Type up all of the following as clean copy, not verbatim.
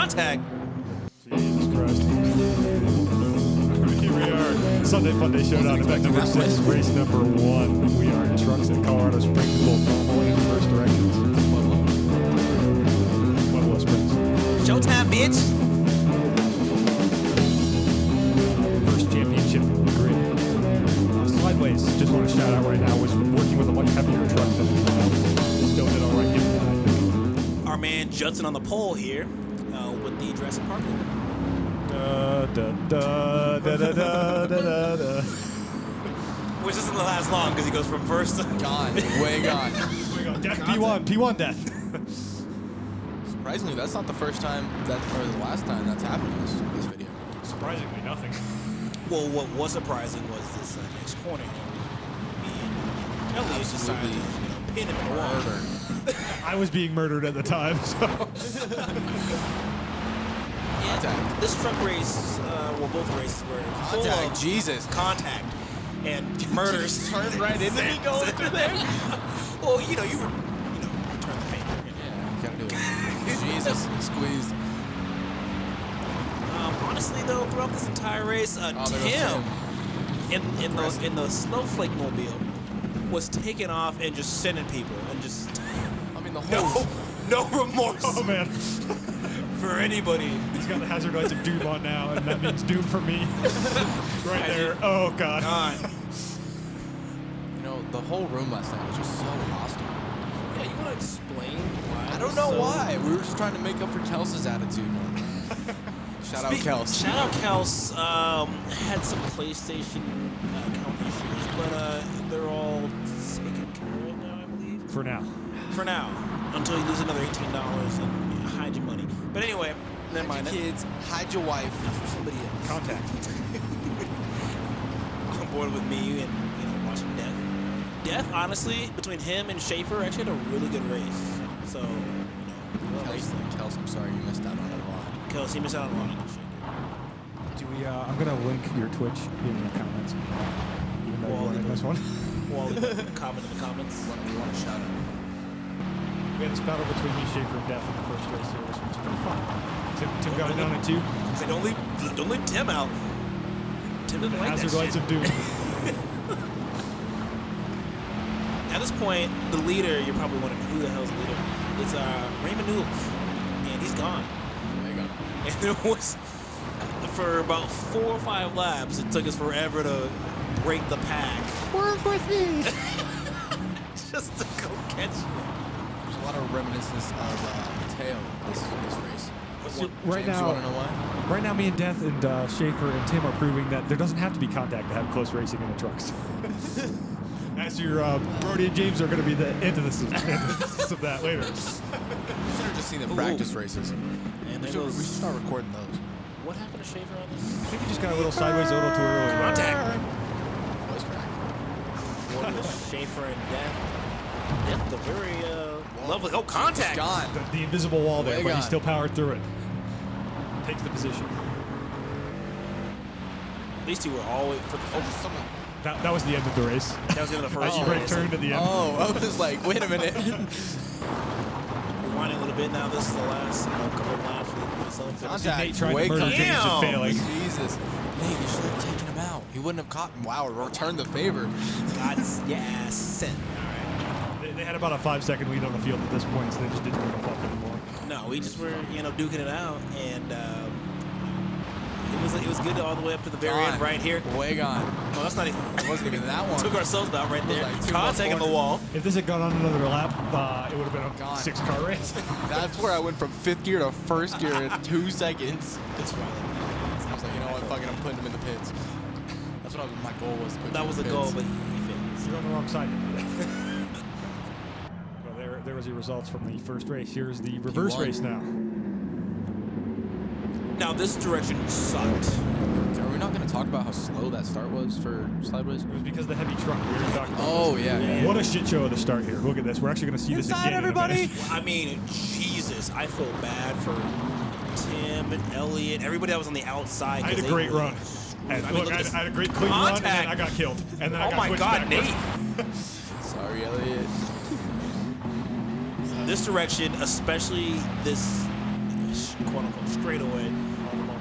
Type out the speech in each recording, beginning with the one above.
contact. Jesus Christ. Here we are. Sunday Funday Showdown, event number 6, race number 1. We are in trucks in Colorado Springs, both normal and reverse directions. Pueblo Springs. Showtime, bitch. First championship grid. Slideways, just want to shout out right now, was working with a much heavier truck than everyone else. Still did all right, given that, I think. Our man Judson on the pole here with the Jurassic Park logo. Which isn't the last long because he goes from first to Gone. Way gone. Death P1 death. Surprisingly, that's not the first time or the last time that's happened in this video. Surprisingly, nothing. Well, what was surprising was this next corner here. Me and Elliot decided to pin him in the wall. I was being murdered at the time, so. Yeah, this truck race, well, both races were full Contact, of Jesus. contact and murders. Turned right into me going through there. Well, you return the favor. Yeah, you gotta do it. Jesus, squeezed. Honestly, though, throughout this entire race, Tim in the snowflake mobile was taking off and just sending people and just. I mean, the whole. No remorse. Oh, man. For anybody. He's got the hazard lights of doom on now, and that means doom for me. Right there. Oh, God. You know, the whole room last night was just so hostile. Yeah, you want to explain why? I don't know why. We were just trying to make up for Kels's attitude. Shout out Kels. Shout out Kels. Had some PlayStation account issues, but they're all taken care of now, I believe. For now. For now. Until you lose another $18 and hide your money. But anyway, never mind. Hide your kids, hide your wife. Somebody else. Contact. On board with me and watching Death. Death, honestly, between him and Schaefer, actually had a really good race. So, Kels, I'm sorry you missed out on it a lot. Kels, he missed out on a lot. Do we? I'm gonna link your Twitch in the comments. Even though you wanted this one. Well, comment in the comments. We want to shout out. We had this battle between me, Schaefer, and Death in the first race here, which was pretty fun. Tim got it down at 2. Say, don't leave Tim out. Tim didn't like Hazard that lights shit. of doom. At this point, the leader, you're probably wondering who the hell's the leader. It's Raymond Noodles, and he's gone. There you go. And it was for about 4 or 5 laps. It took us forever to break the pack. Work with me. Just to go catch you. There's a lot of reminiscence of Mateo this race. Right James, now, you want to know why? Right now, me and Death and Schaefer and Tim are proving that there doesn't have to be contact to have close racing in the trucks. As your Brody and James are going to be the antithesis of that later. We should have just seen the practice races. And We should start recording those. What happened to Schaefer on this? I think he just got a little sideways a little too early. Contact. Voice crack. What was Schaefer and Death? Death, the very lovely. Oh, contact. Gone. The invisible wall there, Way but he gone. still powered through it. Takes the position. These two were always. Someone. That was the end of the race. That was the end of the first He race. turned at the end. Oh, I was like, wait a minute. Rewinding a little bit now. This is the last couple of laps for myself. Contact. Nate trying Way to murder gone. James and failing. Jesus. Nate, you should have taken him out. He wouldn't have caught him. Wow, returned the favor. God's yes. All right. They had about a 5-second lead on the field at this point, so they just didn't give a fuck anymore. No, we just were, duking it out, and it was good all the way up to the very end right here. Way gone. Oh, that's not even. It wasn't even that one. Took ourselves out right there. Like 2 Contact on the wall. If this had gone on another lap, it would have been a Gone. 6-car race. That's where I went from 5th gear to 1st gear in 2 seconds. That's right. I was like, you know what, fucking, I'm putting him in the pits. That's what my goal was. To put That him was in the the goal, pits. but he failed. You're on the wrong side. Well, there was the results from the first race. Here's the reverse race now. Now this direction sucked. Are we not going to talk about how slow that start was for Slideways? It was because of the heavy truck we were talking about. Oh, yeah. What a shit show at the start here. Look at this. We're actually going to see this again. everybody. I mean, Jesus, I feel bad for Tim and Elliot, everybody that was on the outside. I had a great run. And I mean, look, I look at had a great clean run, and then I got killed. And then I Oh got my switched God, backwards. Nate. Sorry, Elliot. This direction, especially this quote unquote straightaway.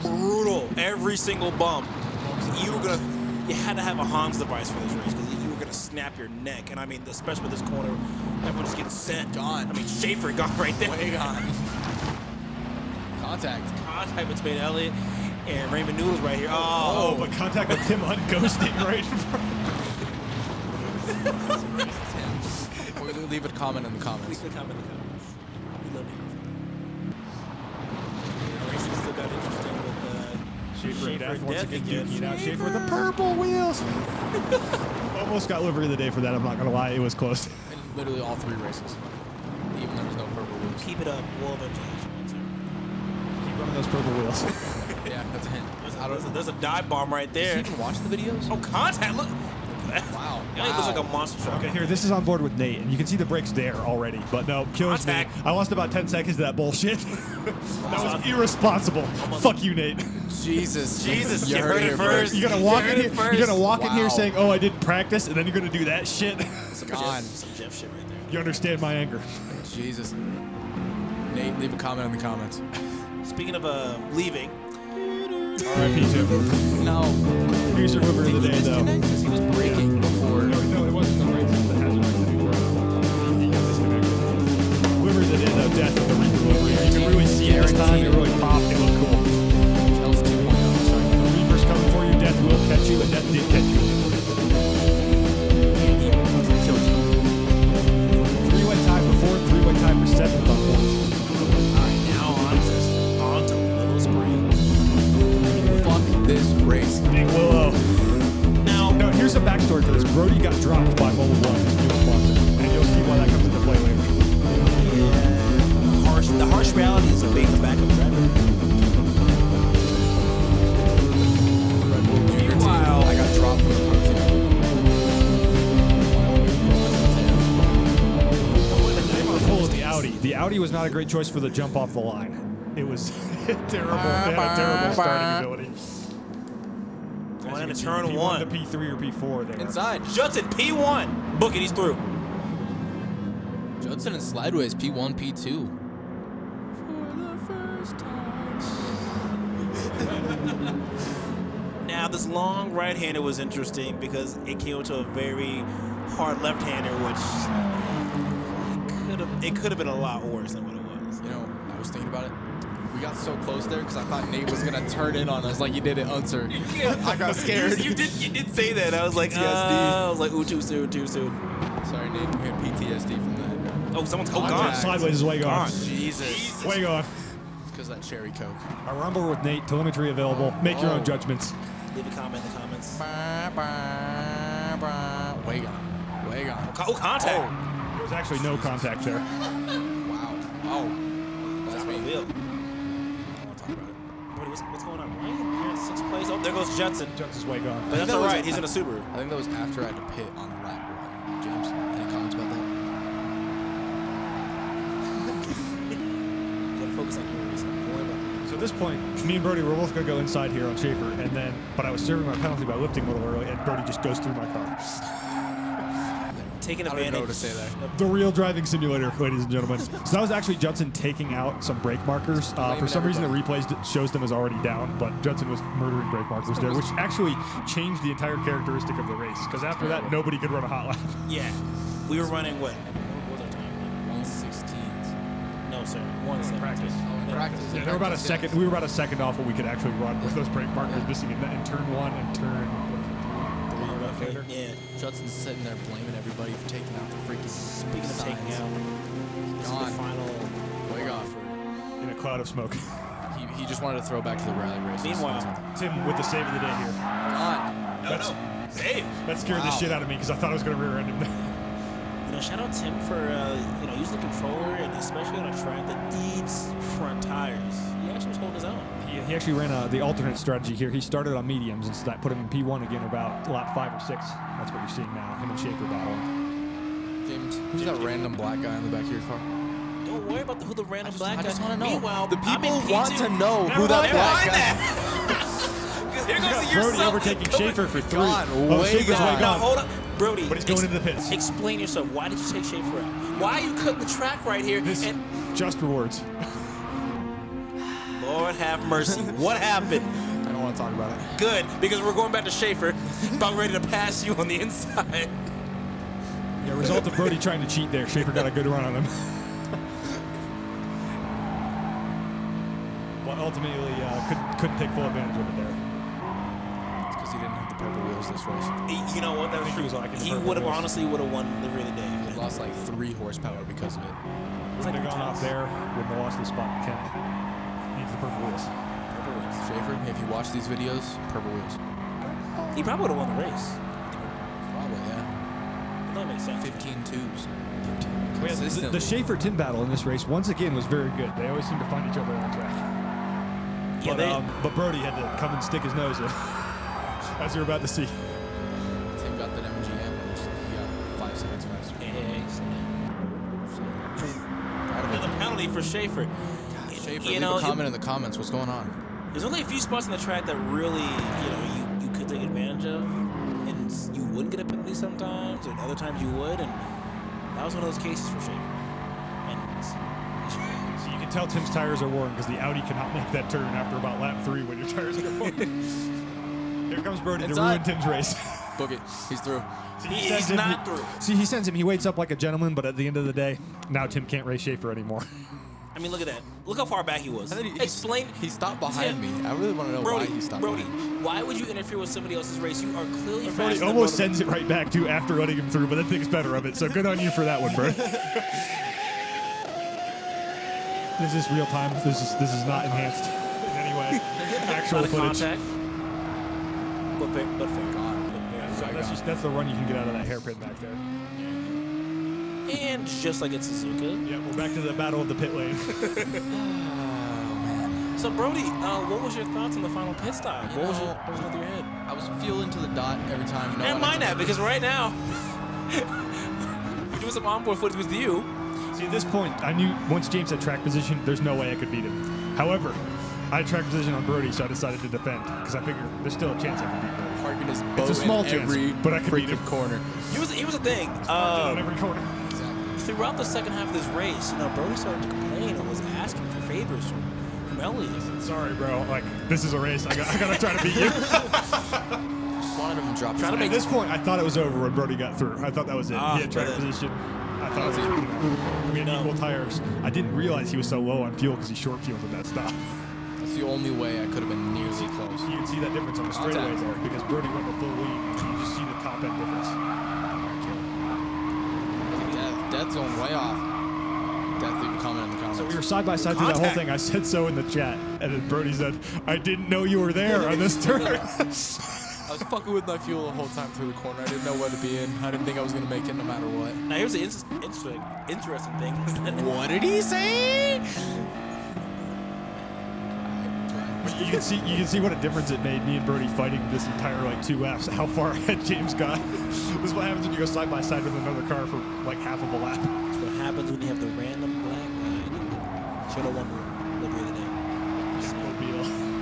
Brutal. Every single bump. You had to have a Hans device for this race because you were gonna snap your neck. And I mean, especially with this corner, everyone just getting sent. Gone. I mean, Schaefer gone right there. Way gone. Contact between Elliott and Raymond Noodles right here. Oh, but contact with Tim unghosting right in front. Tim. Leave a comment in the comments. Leave a comment in the comments. We love to hear from you. Racing still got interesting with Schaefer and Death once again again. duking out Schaefer with the purple wheels. Almost got livery of the day for that, I'm not going to lie. It was close. In literally all 3 races. Even there was no purple wheels. Keep it up. We'll eventually hit you, sir. Keep running those purple wheels. Yeah, that's a hint. There's a dive bomb right there. Did you even watch the videos? Oh, contact. Look. Wow. It looks like a monster truck. Okay, here, this is on board with Nate, and you can see the brakes there already. But no, kills me. Contact. I lost about 10 seconds to that bullshit. That was irresponsible. Fuck you, Nate. Jesus. Jesus, You you heard it first. You're gonna walk in here. You're gonna walk in here Wow. saying, "Oh, I didn't practice," and then you're gonna do that shit. Gone. Some Jeff shit right there. You understand my anger. Jesus. Nate, leave a comment in the comments. Speaking of leaving, R.I.P. Tim. No. Here's your liver of the day, though. Because he was braking before. No, it wasn't the brakes. It was the hazard lights that he were. He got disconnected. Liver of the day, though. Death with the Reaper livery. You can really see it this time. It really popped. It looked cool. Tells 2.0. The Reaper's coming for you. Death will catch you, and Death did catch you. 3-way tie for 4th, 3-way tie for 7th on points. alright, now on to Willow Spring. Fuck this race. Big Willow. Now, No, here's some backstory for this. Brody got dropped by Mobile One, his new sponsor, and you'll see why that comes into play later. the harsh realities of being a backup driver. Wow. I got dropped from the Pro Team. The Audi. The Audi was not a great choice for the jump off the line. It was terrible. It had a terrible starting ability. Going into turn P1 1. to P3 or P4 there. Inside. Judson, P1. Book it, he's through. Judson and Slideways, P1, P2. Now, this long right-hander was interesting because it came to a very hard left-hander, which it could have been a lot worse than what it was. You know, I was thinking about it. We got so close there because I thought Nate was gonna turn in on us like you did at Unser. I got scared. You did say that. I was like, PTSD. ooh, too soon. Sorry, Nate. We had PTSD from that. Oh, someone's Contact. gone. Sideways is way gone. Jesus. Way gone. It's because of that cherry coke. A rumble with Nate. Telemetry available. Make your own judgments. Leave a comment in the comments. Way gone. Way gone. Oh, contact. There was actually no contact there. Wow. Oh. That's Drop me. a wheel. I don't want to talk about it. What's going on? Ryan, you're in 6th place. Oh, there goes Judson. Judson's way gone. But that's that all was- right. He's in a Subaru. I think that was after I had to pit on lap 1. James, any comments about that? You gotta focus on your race. Don't worry about it. So at this point, me and Brody were both going to go inside here on Schaefer, but I was serving my penalty by lifting a little early, and Brody just goes through my car. Taking I don't even know advantage. what to say there. The real driving simulator, ladies and gentlemen. So that was actually Judson taking out some brake markers. For some reason, the replays shows them as already down, but Judson was murdering brake markers there, which actually changed the entire characteristic of the race. Because after that, nobody could run a hot lap. Yeah. We were running what? What was our time? 1/16. No, sir. 1:17. Practice. Oh, practice. Yeah, they were about a second. We were about a second off what we could actually run with those brake markers missing in turn 1 and turn. Yeah. Judson's sitting there blaming everybody for taking out the freaking. Speaking of taking out, this is Gone. the final Way gone. In a cloud of smoke. He just wanted to throw back to the rally race. Meanwhile, Tim with the save of the day here. Gone. no. Save. That scared the shit out of me because I thought I was going to rear end him. You know, shout out Tim for using the controller and especially on a track that needs front tires. He actually was holding his own. He actually ran the alternate strategy here. He started on mediums and that put him in P1 again about lap 5 or 6. That's what you're seeing now. Him and Schaefer battling. James, who's that random black guy in the back of your car? Don't worry about who the random black I guy. just want to know. Meanwhile, the I'm in people want P2. to know Never who that mind black guy. that. Because here goes Brody yourself. overtaking Schaefer for 3. Gone. Oh, Way Schaefer's way gone. Now gone. hold up, Brody. But he's going into the pits. Explain yourself. Why did you take Schaefer out? Why are you cutting the track right here? This And just rewards. Lord have mercy. What happened? I don't want to talk about it. Good, because we're going back to Schaefer, about ready to pass you on the inside. Yeah, result of Brody trying to cheat there. Schaefer got a good run on him. But ultimately, couldn't take full advantage of it there. It's because he didn't have the purple wheels this race. You know what? That was he true. was lacking the He purple would have wheels. honestly would have won livery of the day. He lost like 3 horsepower because of it. Would have gone off there, wouldn't have lost the spot. Kent needs the purple wheels. Purple wheels. Schaefer, if you watch these videos, purple wheels. He probably would have won the race. Probably, yeah. That makes sense. 15 twos. Yeah, the Schaefer-Tim battle in this race, once again, was very good. They always seem to find each other on the track. Yeah, But Brody had to come and stick his nose in, as you're about to see. Tim got that MGM and he got 5 seconds faster. And the penalty for Schaefer. Schaefer, You leave know, a comment in the comments. What's going on? There's only a few spots on the track that really, you could take advantage of, and you wouldn't get a penalty sometimes, and other times you would, and that was one of those cases for Schaefer. And So you can tell Tim's tires are worn because the Audi cannot make that turn after about lap 3 when your tires get worn. Here comes Brody to ruin Tim's race. Book it. He's through. he's not through. See, he sends him. He waits up like a gentleman, but at the end of the day, now Tim can't race Schaefer anymore. I mean, look at that. Look how far back he was. Explain. He stopped behind me. I really want to know Brody, why he stopped Brody, behind me. why would you interfere with somebody else's race? You are clearly Brody faster than almost both of sends it right back to after letting him through, but then thinks better of it. So good on you for that one, bro. This is real time. This is not enhanced in any way. Actual them. footage. Contact. But fair. That's the run you can get out of that hairpin back there. And just like it's Suzuka. Yeah, we're back to the battle of the pit lane. So Brody, what was your thoughts on the final pit stop? What was going through your head? I was fueling to the dot every time. You know, And mine that, because right now we're doing some onboard footage with you. See, at this point, I knew once James had track position, there's no way I could beat him. However, I had track position on Brody, so I decided to defend because I figured there's still a chance I could beat him. parking his boat It's a small in chance, every but I could beat freaking him. corner. Here's the thing. On every corner. Throughout the second half of this race, Brody started to complain and was asking for favors from Elliott. Sorry, bro. Like, this is a race. I gotta try to beat you. Just wanted him to drop his Trying to At this point, I thought it was over when Brody got through. I thought that was it. He had track but position. I thought it was we had equal tires. I didn't realize he was so low on fuel because he short fueled at that stop. That's the only way I could have been nearly close. You can see that difference on the straightaway there because Brody went the full lead. You just see the top end difference. Death's going way off. Death, leave a comment in the comments. So we were side by side through that whole thing. I said so in the chat, and then Brody said, "I didn't know you were there on this turn." I was fucking with my fuel the whole time through the corner. I didn't know where to be in. I didn't think I was going to make it no matter what. Now here's the interesting thing. What did he say? You can see what a difference it made. Me and Brody fighting this entire 2 laps. How far ahead James got. This is what happens when you go side by side with another car for half of a lap. That's what happens when you have the random black guy. Should have won the day.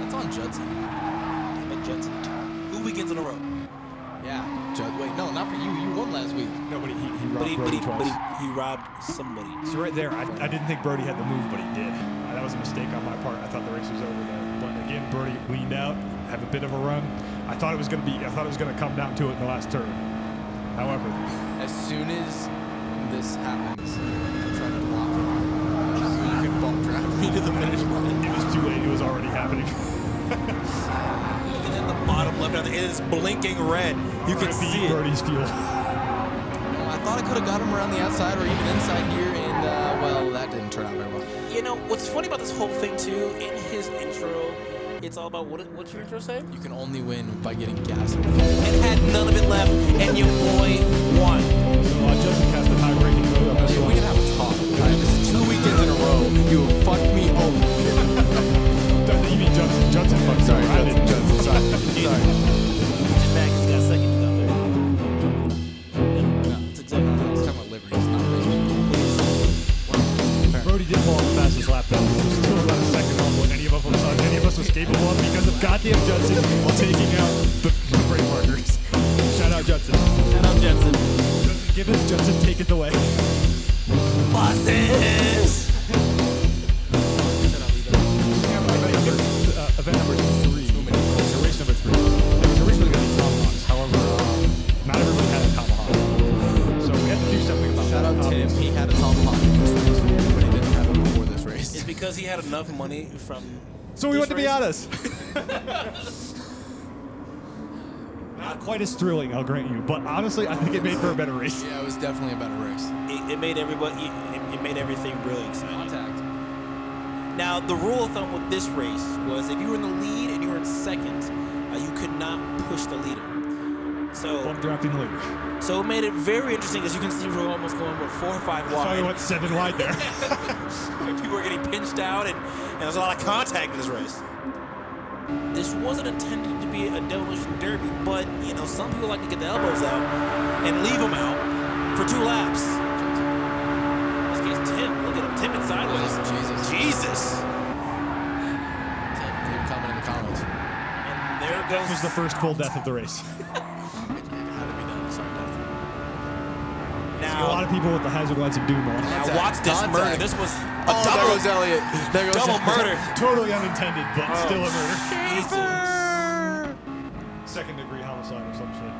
That's on Judson. Damn it, Judson. 2 weekends in a row. Yeah. Wait, no, not for you. You won last week. No, but he robbed Brody twice. He robbed somebody. So right there, I didn't think Brody had the move, but he did. That was a mistake on my part. I thought the race was over there. But again, Brody leaned out, have a bit of a run. I thought it was gonna come down to it in the last turn. However, As soon as this happens, I try to block it. So you can bump drive me to the finish line. it was too late. It was already happening. Looking at the bottom left, it is blinking red. You can see it. Brody's fuel. No, I thought I could have got him around the outside or even inside here, and well, that didn't turn out very well. What's funny about this whole thing too? In his intro, it's all about what's your intro say? You can only win by getting gas and And had none of it left, and your boy won. So Justin cast the tie-breaking vote on this We one. can have a talk. This is 2 weekends in a row. You have fucked me over. You mean Johnson? Johnson fucked. Sorry, I didn't. Judson. Sorry. Sorry. Just back, he's got second, you got third. No, it's exactly what I was talking about liberties, not racing. Brody did fall on the fastest lap though. It was still about a second off what any of us was capable of because of goddamn Judson taking out the brake markers. Shout out Judson. Shout out Jensen. Judson, give it. Judson, take it away. Bosses! Because he had enough money from. So we this went to race. Miatas. Not quite as thrilling, I'll grant you, but honestly, I think it made for a better race. Yeah, it was definitely a better race. It made everybody. It made everything really exciting. Contact. Now, the rule of thumb with this race was if you were in the lead and you were in second, you could not push the leader. So, Bump drafting the leader. so it made it very interesting. As you can see, we're almost going with 4 or 5 So we wide. went 7 wide there. People were getting pinched out, and there's a lot of contact in this race. This wasn't intended to be a demolition derby, but you know some people like to get the elbows out and leave them out for 2 laps. In this case, Tim. Look at him, Tim and sideways. Jesus. Tim, leave a comment in the comments. And there That goes was the first full death of the race. It had to be done. Sorry, Dad. A lot of people with the hazard lights of doom on. Now watch this Contact. murder. This was a There double, goes Elliot. There goes double murder. Totally unintended, but still a murder. Jesus. Second degree homicide or some shit.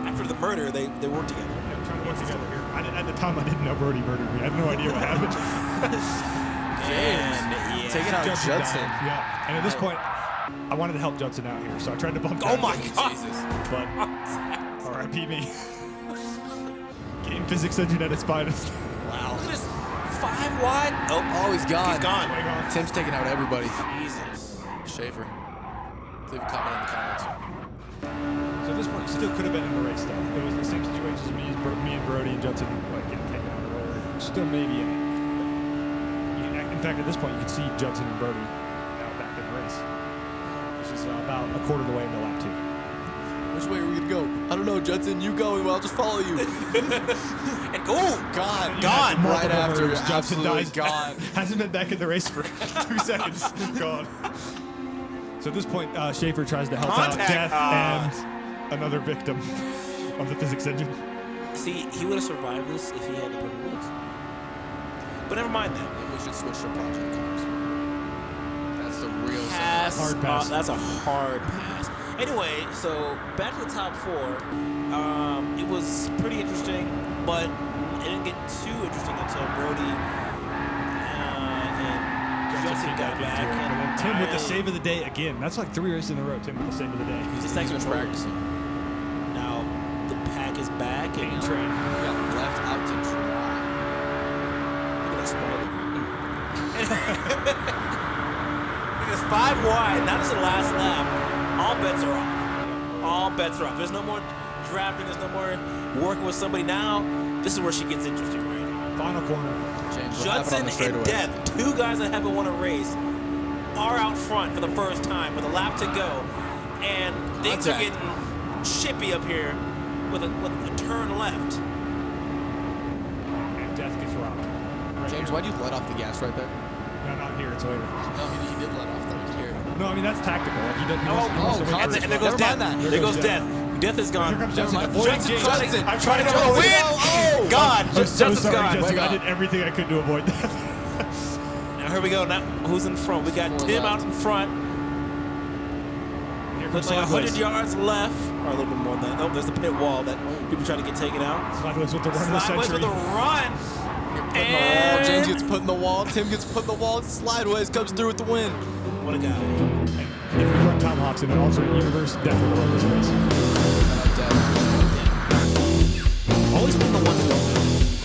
After the murder, they worked together. Yeah, trying to work together here. At the time, I didn't know Brody murdered me. I had no idea what happened. And yeah. Taking out Judson. died. Yeah. And at this point, I wanted to help Judson out here, so I tried to bump Oh down my him. God. Jesus. But R.I.P. me. Game physics engine at its finest. Wow. Look at this. 5 wide. Oh, Oh, he's gone. he's gone. Way gone. Tim's taking out everybody. Jesus. Schaefer. Leave a comment in the comments. So at this point, he still could have been in the race, though. It was the same situation as me and Brody and Judson like getting taken out or whatever. Still maybe in it. In fact, at this point, you can see Judson and Brody now back in the race. Which is about a quarter of the way into lap 2. Which way are we going to go? I don't know, Judson. You go, and I'll just follow you. And oh, Gone. Gone. Right after. Murders. Judson Absolutely dies. gone. Hasn't been back in the race for 2 seconds. Gone. So at this point, Schaefer tries to help Contact. out Death and another victim of the physics engine. see, he would have survived this if he had the purple wheels. But never mind that. Maybe we should switch to project cars. That's the real Pass. Hard pass. That's a hard pass. Anyway, so back to the top 4. It was pretty interesting, but it didn't get too interesting until Brody and Judson got back. And then Tim with the finally- save of the day again. That's like 3 races in a row. Tim with the save of the day. He's He's been taking practicing. Now the pack is back and Main train. We got left out to dry. look at that spoiler. It's 5 wide. Now this is the last lap. All bets are off. All bets are off. There's no more drafting. There's no more working with somebody. Now this is where she gets interesting right now. Final corner. James, what happened on Judson the straightaway? and Death, 2 guys that haven't won a race, are out front for the first time with a lap to go, and things are Contact. getting chippy up here with a turn left. And Death gets robbed. Right James, here. why'd you let off the gas right there? No, not here. It's later. No, he did let off though. Here. No, I mean, that's tactical. Like, he doesn't. He wants to wait for contact. his And there spot. goes Never mind Death. that. There goes Death. Death is Here gone. comes Judson. mind. Avoiding Judson, James. Judson. I'm trying to Judson. go win. Oh! God, I'm so Judson's sorry, gone. Judson. Way I gone. did everything I could to avoid that. Now here we go. Now who's in front? We got 4 Tim left. out in front. Here Looks comes like Sideways. 100 yards left, or a little bit more than that. Oh, there's the pit wall that people try to get taken out. Sideways with the run of the Sideways century. with the run. Put in the wall. James gets put in the wall. Tim gets put in the wall. Slideways comes through with the win. What a guy. If we run Tomahawks in an alternate universe, definitely run this race. Always been the one to go.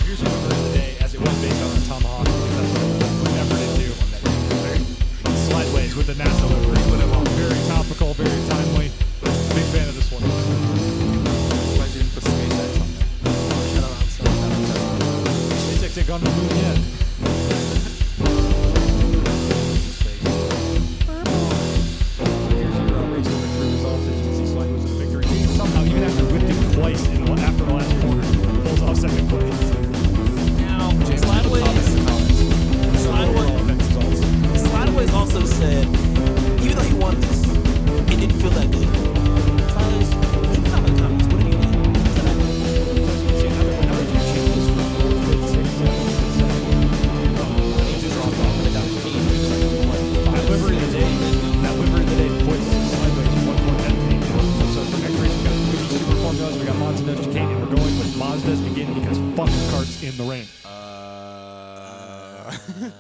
Here's your number of the day, as it was based on the Tomahawk, because that's what effort into. Slideways with the NASA livery. Very topical, very timely. Big fan of this one. Surprised you didn't put SpaceX on there. SpaceX ain't gone to the moon yet. Here's your race to victory results. As you can see, Slideways with a victory. Somehow, even after whipping twice after the last quarter, pulls off second place. Now, James, comment in the comments. Slideways also said, even though he won this, it didn't feel that good. Slideways, leave it in the comments. What do you mean? That livery of the day puts Sideways one more head of paint down. So for next race, we got Fuji Super Formulas, we got Mazdas, Chicane, and we're going with Mazdas again because fucking carts in the rain. Yeah.